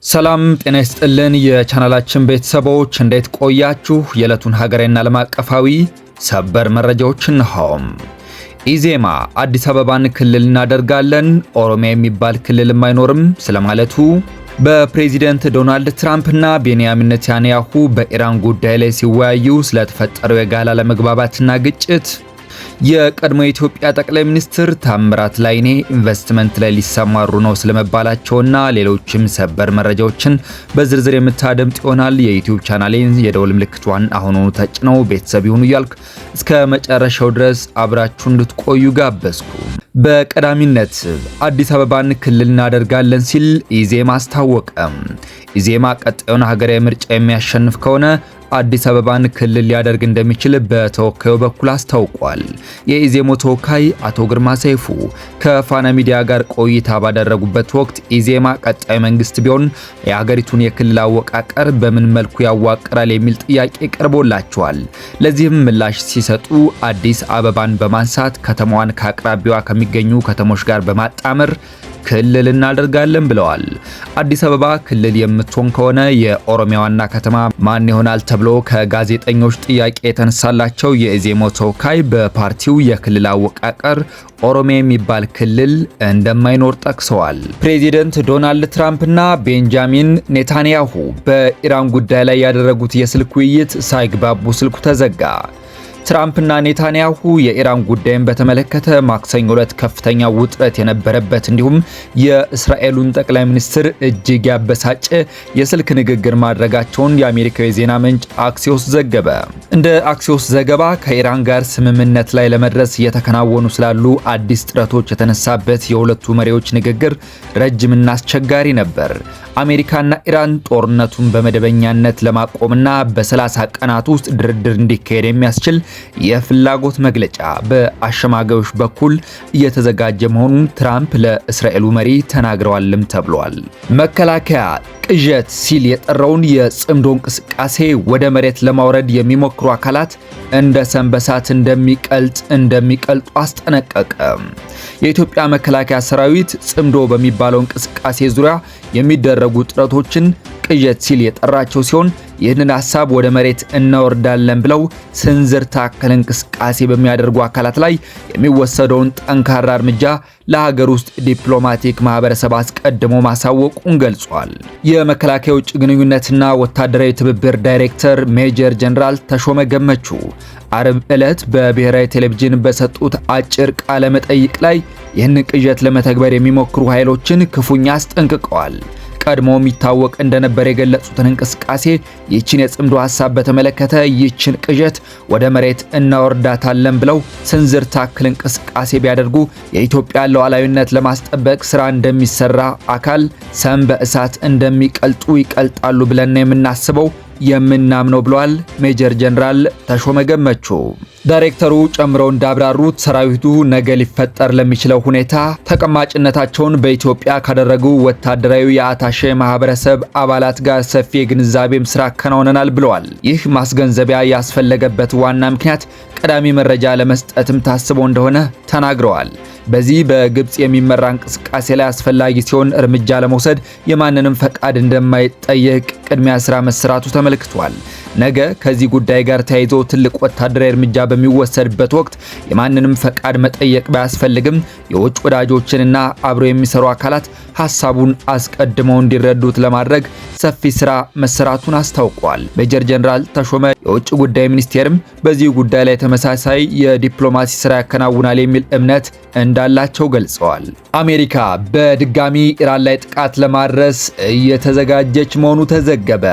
ሰላም ጤና ይስጥልን የቻናላችን ቤተሰቦች እንዴት ቆያችሁ? የዕለቱን ሀገራዊና ዓለም አቀፋዊ ሰበር መረጃዎችን ነው። ኢዜማ አዲስ አበባን ክልል እናደርጋለን፣ ኦሮሚያ የሚባል ክልልም አይኖርም ስለማለቱ፣ በፕሬዚደንት ዶናልድ ትራምፕ እና ቤንያሚን ኔታንያሁ በኢራን ጉዳይ ላይ ሲወያዩ ስለተፈጠረው የጋራ አለመግባባትና ግጭት፣ የቀድሞ የኢትዮጵያ ጠቅላይ ሚኒስትር ታምራት ላይኔ ኢንቨስትመንት ላይ ሊሰማሩ ነው ስለመባላቸውና ሌሎችም ሰበር መረጃዎችን በዝርዝር የምታደምጥ ይሆናል። የዩቲዩብ ቻናሌን የደወል ምልክቷን አሁኑኑ ተጭነው ቤተሰብ ይሁኑ እያልኩ እስከ መጨረሻው ድረስ አብራችሁ እንድትቆዩ ጋበዝኩ። በቀዳሚነት አዲስ አበባን ክልል እናደርጋለን ሲል ኢዜማ አስታወቀ። ኢዜማ ቀጣዩን ሀገራዊ ምርጫ የሚያሸንፍ ከሆነ አዲስ አበባን ክልል ሊያደርግ እንደሚችል በተወካዩ በኩል አስታውቋል። የኢዜሞ ተወካይ አቶ ግርማ ሰይፉ ከፋና ሚዲያ ጋር ቆይታ ባደረጉበት ወቅት ኢዜማ ቀጣይ መንግስት ቢሆን የሀገሪቱን የክልል አወቃቀር በምን መልኩ ያዋቅራል የሚል ጥያቄ ቀርቦላቸዋል። ለዚህም ምላሽ ሲሰጡ አዲስ አበባን በማንሳት ከተማዋን ከአቅራቢያዋ ከሚገኙ ከተሞች ጋር በማጣመር ክልል እናደርጋለን ብለዋል። አዲስ አበባ ክልል የምትሆን ከሆነ የኦሮሚያ ዋና ከተማ ማን ይሆናል ተብሎ ከጋዜጠኞች ጥያቄ የተነሳላቸው የኢዜማ ተወካይ በፓርቲው የክልል አወቃቀር ኦሮሚያ የሚባል ክልል እንደማይኖር ጠቅሰዋል። ፕሬዚደንት ዶናልድ ትራምፕ እና ቤንጃሚን ኔታንያሁ በኢራን ጉዳይ ላይ ያደረጉት የስልክ ውይይት ሳይግባቡ ስልኩ ተዘጋ። ትራምፕ እና ኔታንያሁ የኢራን ጉዳይን በተመለከተ ማክሰኞ ዕለት ከፍተኛ ውጥረት የነበረበት እንዲሁም የእስራኤሉን ጠቅላይ ሚኒስትር እጅግ ያበሳጨ የስልክ ንግግር ማድረጋቸውን የአሜሪካዊ ዜና ምንጭ አክሲዮስ ዘገበ። እንደ አክሲዮስ ዘገባ ከኢራን ጋር ስምምነት ላይ ለመድረስ እየተከናወኑ ስላሉ አዲስ ጥረቶች የተነሳበት የሁለቱ መሪዎች ንግግር ረጅምና አስቸጋሪ ነበር። አሜሪካና ኢራን ጦርነቱን በመደበኛነት ለማቆምና በ30 ቀናት ውስጥ ድርድር እንዲካሄድ የሚያስችል የፍላጎት መግለጫ በአሸማጋዮች በኩል እየተዘጋጀ መሆኑን ትራምፕ ለእስራኤሉ መሪ ተናግረዋልም ተብሏል። መከላከያ ቅዠት ሲል የጠራውን የጽምዶ እንቅስቃሴ ወደ መሬት ለማውረድ የሚሞክሩ አካላት እንደ ሰንበሳት እንደሚቀልጡ አስጠነቀቀ። የኢትዮጵያ መከላከያ ሰራዊት ጽምዶ በሚባለው እንቅስቃሴ ዙሪያ የሚደረጉ ጥረቶችን ቅዠት ሲል የጠራቸው ሲሆን ይህንን ሐሳብ ወደ መሬት እናወርዳለን ብለው ስንዝር ታከል እንቅስቃሴ በሚያደርጉ አካላት ላይ የሚወሰደውን ጠንካራ እርምጃ ለሀገር ውስጥ ዲፕሎማቲክ ማህበረሰብ አስቀድሞ ማሳወቁን ገልጿል። የመከላከያ ውጭ ግንኙነትና ወታደራዊ ትብብር ዳይሬክተር ሜጀር ጀነራል ተሾመ ገመቹ አርብ ዕለት በብሔራዊ ቴሌቪዥን በሰጡት አጭር ቃለ መጠይቅ ላይ ይህንን ቅዠት ለመተግበር የሚሞክሩ ኃይሎችን ክፉኛ አስጠንቅቀዋል። ቀድሞ የሚታወቅ እንደነበር የገለጹትን እንቅስቃሴ ይህችን የጽምዶ ሐሳብ በተመለከተ ይህችን ቅዠት ወደ መሬት እናወርዳታለን ብለው ስንዝር ታክል እንቅስቃሴ ቢያደርጉ የኢትዮጵያ ሉዓላዊነት ለማስጠበቅ ስራ እንደሚሰራ አካል ሰም በእሳት እንደሚቀልጡ ይቀልጣሉ ብለን የምናስበው የምናምነው ብለዋል ሜጀር ጀነራል ተሾመ ገመቹ። ዳይሬክተሩ ጨምረው እንዳብራሩት ሰራዊቱ ነገ ሊፈጠር ለሚችለው ሁኔታ ተቀማጭነታቸውን በኢትዮጵያ ካደረጉ ወታደራዊ የአታሼ ማህበረሰብ አባላት ጋር ሰፊ የግንዛቤም ስራ አከናውነናል ብለዋል። ይህ ማስገንዘቢያ ያስፈለገበት ዋና ምክንያት ቀዳሚ መረጃ ለመስጠትም ታስቦ እንደሆነ ተናግረዋል። በዚህ በግብጽ የሚመራ እንቅስቃሴ ላይ አስፈላጊ ሲሆን እርምጃ ለመውሰድ የማንንም ፈቃድ እንደማይጠየቅ ቅድሚያ ስራ መሰራቱ ተመልክቷል። ነገ ከዚህ ጉዳይ ጋር ተያይዞ ትልቅ ወታደራዊ እርምጃ በሚወሰድበት ወቅት የማንንም ፈቃድ መጠየቅ ባያስፈልግም የውጭ ወዳጆችንና አብረው የሚሰሩ አካላት ሐሳቡን አስቀድመው እንዲረዱት ለማድረግ ሰፊ ስራ መሰራቱን አስታውቋል። ሜጀር ጀነራል ተሾመ የውጭ ጉዳይ ሚኒስቴርም በዚህ ጉዳይ ላይ ተመሳሳይ የዲፕሎማሲ ስራ ያከናውናል የሚል እምነት እንዳላቸው ገልጸዋል። አሜሪካ በድጋሚ ኢራን ላይ ጥቃት ለማድረስ እየተዘጋጀች መሆኑ ተዘገበ።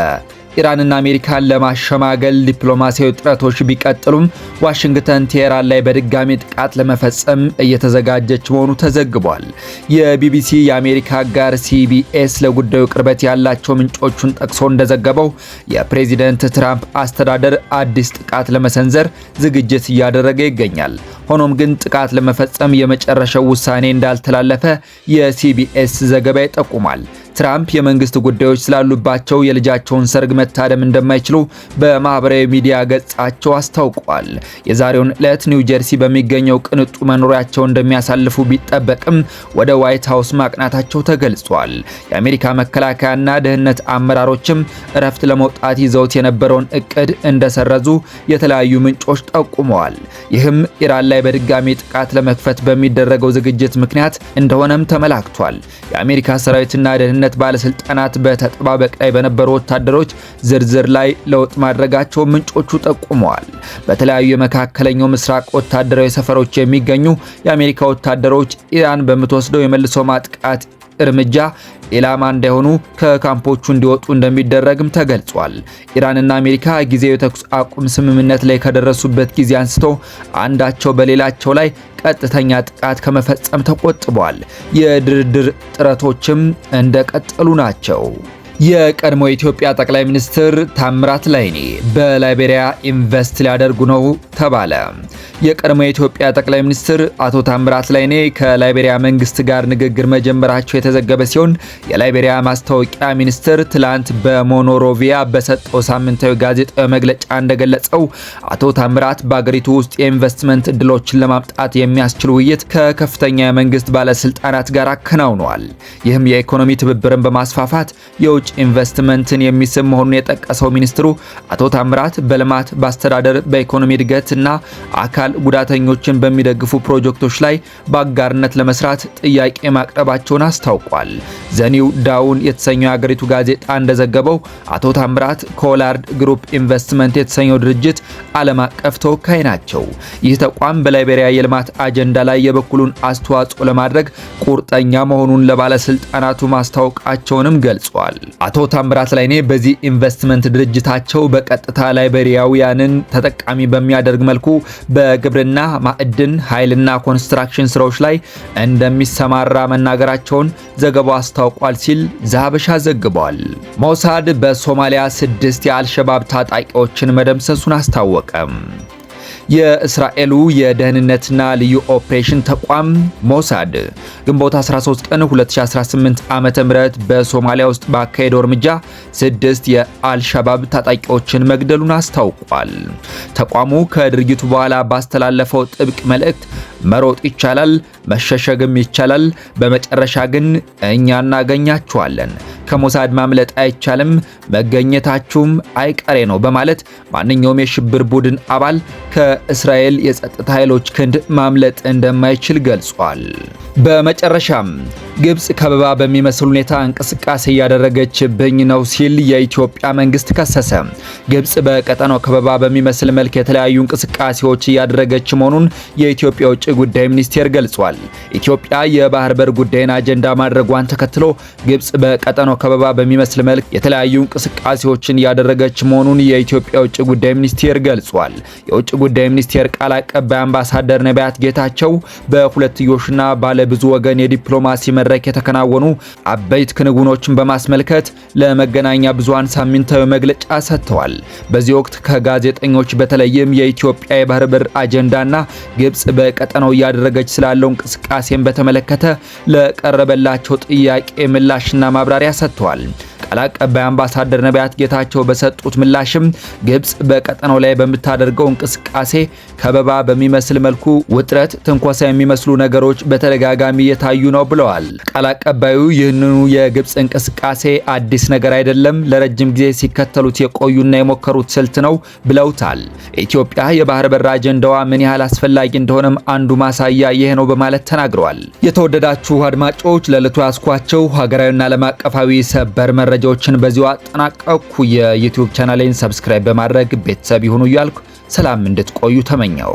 ኢራንና አሜሪካን ለማሸማገል ዲፕሎማሲያዊ ጥረቶች ቢቀጥሉም ዋሽንግተን ቴህራን ላይ በድጋሚ ጥቃት ለመፈጸም እየተዘጋጀች መሆኑ ተዘግቧል። የቢቢሲ የአሜሪካ ጋር ሲቢኤስ ለጉዳዩ ቅርበት ያላቸው ምንጮቹን ጠቅሶ እንደዘገበው የፕሬዚደንት ትራምፕ አስተዳደር አዲስ ጥቃት ለመሰንዘር ዝግጅት እያደረገ ይገኛል። ሆኖም ግን ጥቃት ለመፈጸም የመጨረሻው ውሳኔ እንዳልተላለፈ የሲቢኤስ ዘገባ ይጠቁማል። ትራምፕ የመንግስት ጉዳዮች ስላሉባቸው የልጃቸውን ሰርግ መታደም እንደማይችሉ በማህበራዊ ሚዲያ ገጻቸው አስታውቀዋል። የዛሬውን ዕለት ኒው ጀርሲ በሚገኘው ቅንጡ መኖሪያቸው እንደሚያሳልፉ ቢጠበቅም ወደ ዋይት ሃውስ ማቅናታቸው ተገልጿል። የአሜሪካ መከላከያና ደህንነት አመራሮችም እረፍት ለመውጣት ይዘውት የነበረውን እቅድ እንደሰረዙ የተለያዩ ምንጮች ጠቁመዋል። ይህም ኢራን ላይ በድጋሚ ጥቃት ለመክፈት በሚደረገው ዝግጅት ምክንያት እንደሆነም ተመላክቷል። የአሜሪካ ሰራዊትና ደህንነት ባለስልጣናት በተጠባበቅ ላይ በነበሩ ወታደሮች ዝርዝር ላይ ለውጥ ማድረጋቸው ምንጮቹ ጠቁመዋል። በተለያዩ የመካከለኛው ምስራቅ ወታደራዊ ሰፈሮች የሚገኙ የአሜሪካ ወታደሮች ኢራን በምትወስደው የመልሶ ማጥቃት እርምጃ ኢላማ እንዳይሆኑ ከካምፖቹ እንዲወጡ እንደሚደረግም ተገልጿል። ኢራንና አሜሪካ ጊዜያዊ የተኩስ አቁም ስምምነት ላይ ከደረሱበት ጊዜ አንስቶ አንዳቸው በሌላቸው ላይ ቀጥተኛ ጥቃት ከመፈጸም ተቆጥበዋል። የድርድር ጥረቶችም እንደቀጠሉ ናቸው። የቀድሞ የኢትዮጵያ ጠቅላይ ሚኒስትር ታምራት ላይኔ በላይቤሪያ ኢንቨስት ሊያደርጉ ነው ተባለ። የቀድሞ የኢትዮጵያ ጠቅላይ ሚኒስትር አቶ ታምራት ላይኔ ከላይቤሪያ መንግስት ጋር ንግግር መጀመራቸው የተዘገበ ሲሆን የላይቤሪያ ማስታወቂያ ሚኒስትር ትላንት በሞኖሮቪያ በሰጠው ሳምንታዊ ጋዜጣዊ መግለጫ እንደገለጸው አቶ ታምራት በአገሪቱ ውስጥ የኢንቨስትመንት እድሎችን ለማምጣት የሚያስችል ውይይት ከከፍተኛ የመንግስት ባለስልጣናት ጋር አከናውነዋል። ይህም የኢኮኖሚ ትብብርን በማስፋፋት የውጭ ኢንቨስትመንትን የሚስብ መሆኑን የጠቀሰው ሚኒስትሩ አቶ ታምራት በልማት፣ በአስተዳደር፣ በኢኮኖሚ እድገትና አካል ጉዳተኞችን በሚደግፉ ፕሮጀክቶች ላይ በአጋርነት ለመስራት ጥያቄ ማቅረባቸውን አስታውቋል። ዘኒው ዳውን የተሰኘው የአገሪቱ ጋዜጣ እንደዘገበው አቶ ታምራት ኮላርድ ግሩፕ ኢንቨስትመንት የተሰኘው ድርጅት ዓለም አቀፍ ተወካይ ናቸው። ይህ ተቋም በላይቤሪያ የልማት አጀንዳ ላይ የበኩሉን አስተዋጽኦ ለማድረግ ቁርጠኛ መሆኑን ለባለስልጣናቱ ማስታወቃቸውንም ገልጿል። አቶ ታምራት ላይኔ በዚህ ኢንቨስትመንት ድርጅታቸው በቀጥታ ላይቤሪያውያንን ተጠቃሚ በሚያደርግ መልኩ በግብርና፣ ማዕድን፣ ኃይልና ኮንስትራክሽን ስራዎች ላይ እንደሚሰማራ መናገራቸውን ዘገባው አስታውቋል ሲል ዛበሻ ዘግቧል። ሞሳድ በሶማሊያ 6 የአልሸባብ ታጣቂዎችን መደምሰሱን አስታወቀ። የእስራኤሉ የደህንነትና ልዩ ኦፕሬሽን ተቋም ሞሳድ ግንቦት 13 ቀን 2018 ዓመተ ምህረት በሶማሊያ ውስጥ ባካሄደው እርምጃ 6 የአልሸባብ ታጣቂዎችን መግደሉን አስታውቋል። ተቋሙ ከድርጊቱ በኋላ ባስተላለፈው ጥብቅ መልእክት መሮጥ ይቻላል፣ መሸሸግም ይቻላል፣ በመጨረሻ ግን እኛ እናገኛችኋለን። ከሞሳድ ማምለጥ አይቻልም፣ መገኘታችሁም አይቀሬ ነው በማለት ማንኛውም የሽብር ቡድን አባል ከእስራኤል የጸጥታ ኃይሎች ክንድ ማምለጥ እንደማይችል ገልጿል። በመጨረሻም ግብጽ ከበባ በሚመስል ሁኔታ እንቅስቃሴ እያደረገችብኝ ነው ሲል የኢትዮጵያ መንግስት ከሰሰ። ግብጽ በቀጠናው ከበባ በሚመስል መልክ የተለያዩ እንቅስቃሴዎች እያደረገች መሆኑን የኢትዮጵያ ውጭ ጉዳይ ሚኒስቴር ገልጿል። ኢትዮጵያ የባህር በር ጉዳይን አጀንዳ ማድረጓን ተከትሎ ግብጽ በቀጠናው ከበባ በሚመስል መልክ የተለያዩ እንቅስቃሴዎችን እያደረገች መሆኑን የኢትዮጵያ ውጭ ጉዳይ ሚኒስቴር ገልጿል። የውጭ ጉዳይ ሚኒስቴር ቃል አቀባይ አምባሳደር ነቢያት ጌታቸው በሁለትዮሽና ባለብዙ ወገን የዲፕሎማሲ መድረክ የተከናወኑ አበይት ክንውኖችን በማስመልከት ለመገናኛ ብዙሃን ሳምንታዊ መግለጫ ሰጥተዋል። በዚህ ወቅት ከጋዜጠኞች በተለይም የኢትዮጵያ የባህር በር አጀንዳና ግብጽ በቀጠናው እያደረገች ስላለው እንቅስቃሴን በተመለከተ ለቀረበላቸው ጥያቄ ምላሽና ማብራሪያ ሰጥተዋል። ቃል አቀባይ አምባሳደር ነቢያት ጌታቸው በሰጡት ምላሽም ግብጽ በቀጠናው ላይ በምታደርገው እንቅስቃሴ ከበባ በሚመስል መልኩ ውጥረት፣ ትንኮሳ የሚመስሉ ነገሮች በተደጋጋሚ እየታዩ ነው ብለዋል። ቃል አቀባዩ ይህንኑ የግብጽ እንቅስቃሴ አዲስ ነገር አይደለም፣ ለረጅም ጊዜ ሲከተሉት የቆዩና የሞከሩት ስልት ነው ብለውታል። ኢትዮጵያ የባህር በር አጀንዳዋ ምን ያህል አስፈላጊ እንደሆነም አንዱ ማሳያ ይሄ ነው በማለት ተናግረዋል። የተወደዳችሁ አድማጮች ለዕለቱ ያስኳቸው ሀገራዊና ዓለም አቀፋዊ ሰበር መረጃዎችን በዚሁ አጠናቀቅኩ። የዩቲዩብ ቻናሌን ሰብስክራይብ በማድረግ ቤተሰብ ይሁኑ እያልኩ ሰላም እንድትቆዩ ተመኘው።